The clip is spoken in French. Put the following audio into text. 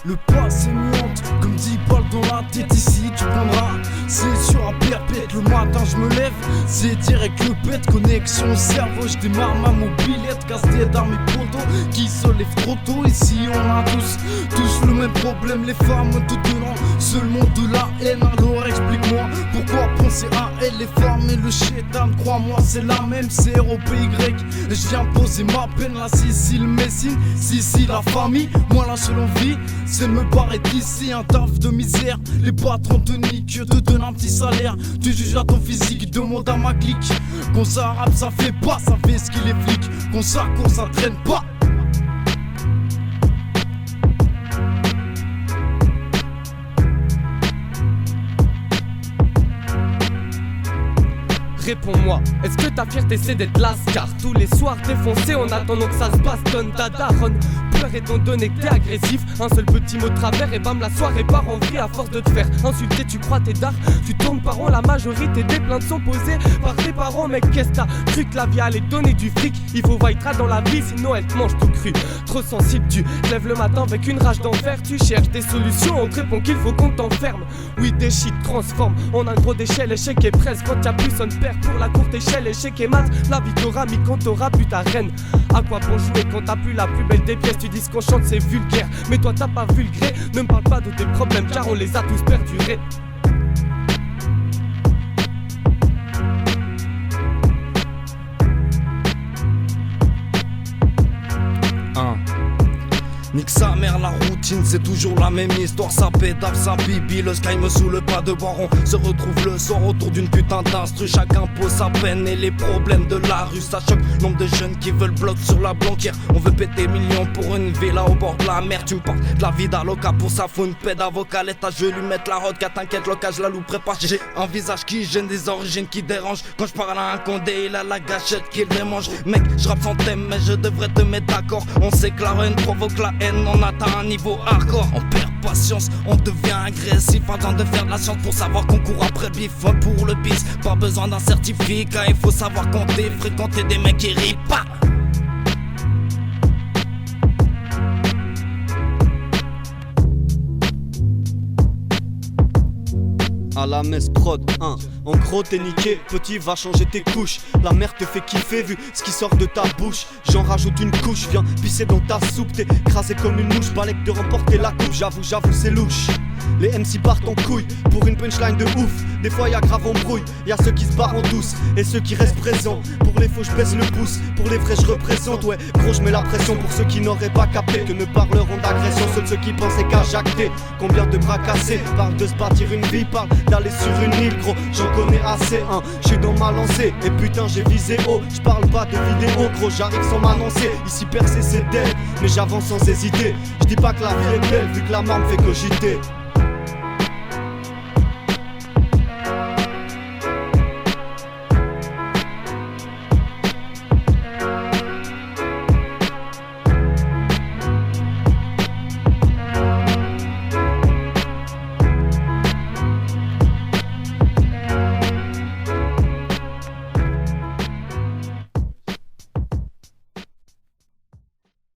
Le passé me hante comme 10 balles dans la tête. Ici tu prendras, c'est sur un perpète. Le matin je me lève, c'est direct le pète. Connexion au cerveau, je démarre ma mobilette. Casse des dans mes potos qui se lèvent trop tôt. Ici on a tous le même problème. Les femmes tout donnant seulement de la haine. Alors explique-moi pourquoi penser à elle. Les femmes et le chétan, crois-moi c'est la même. C'est ROPY, je viens poser ma peine. La Sicile, Messine, Sicile la famille. Moi la seule envie c'est de me barrer d'ici. Un taf de misère, les patrons te niquent, te donnent un petit salaire. Tu juges à ton physique, demande à ma clique. Quand ça rappe ça fait pas, ça fait ce qu'il est flic. Quand ça court ça traîne pas. Réponds-moi, est-ce que ta fierté c'est d'être lascar? Tous les soirs défoncé, on attendant que ça se bastonne. Ta daronne pleure étant donné que t'es agressif. Un seul petit mot de travers et bam la soirée part en vrille. À force de te faire insulter tu crois t'es d'art. Tu tournes par rond, la majorité des plaintes sont posées par tes parents. Mec qu'est-ce t'as cru que la vie allait donner du fric? Il faut vaillera dans la vie sinon elle te mange tout cru. Trop sensible tu te lèves le matin avec une rage d'enfer. Tu cherches des solutions, on te répond qu'il faut qu'on t'enferme. Oui des shit transforme, on a un gros déchet, l'échec est presque. Quand y'a plus on perd pour la courte échelle, échec et mat. La vie t'aura mis quand t'auras pu ta reine. À quoi bon jouer quand t'as plus la plus belle des pièces? Tu dis ce qu'on chante c'est vulgaire, mais toi t'as pas vu le gré. Ne me parle pas de tes problèmes car on les a tous perdurés. Nique sa mère la routine, c'est toujours la même histoire. Ça pédale, ça bibi, le sky me saoule pas de boire. On se retrouve le soir autour d'une putain d'instru. Chacun pose sa peine et les problèmes de la rue. Ça choque, nombre de jeunes qui veulent bloc sur la banquière. On veut péter millions pour une villa au bord de la mer. Tu me parles de la vie d'Aloca, pour ça faut une paix d'avocat. L'état je vais lui mettre la route, t'inquiète locage la loupe prépare. J'ai un visage qui gêne, des origines qui dérangent. Quand je parle à un condé, il a la gâchette qui le démange. Mec, je rappe sans thème mais je devrais te mettre d'accord. On sait que la haine provoque la haine, on atteint un niveau hardcore. On perd patience, on devient agressif. Avant de faire de la science pour savoir qu'on court après le bif. Pour le bis, pas besoin d'un certificat. Il faut savoir compter, fréquenter des mecs qui rient pas. À la messe prod 1, en gros t'es niqué, petit va changer tes couches. La mère te fait kiffer vu ce qui sort de ta bouche. J'en rajoute une couche, viens pisser dans ta soupe. T'es écrasé comme une mouche, balèque de remporter la coupe. J'avoue c'est louche. Les MC partent en couille pour une punchline de ouf. Des fois y'a grave embrouille, y'a ceux qui se barrent en douce et ceux qui restent présents. Pour les faux je baisse le pouce, pour les vrais je représente. Ouais gros je mets la pression pour ceux qui n'auraient pas capté que ne parleront d'agression seuls ceux qui pensaient qu'à jacter. Combien de bras cassés parlent de se bâtir une vie, parlent d'aller sur une île gros. J'en connais assez hein, j'suis dans ma lancée et putain j'ai visé haut. J'parle pas de vidéo gros, j'arrive sans m'annoncer. Ici percer c'est dead, mais j'avance sans hésiter. J'dis pas que la vie est belle vu que la mort me fait cogiter.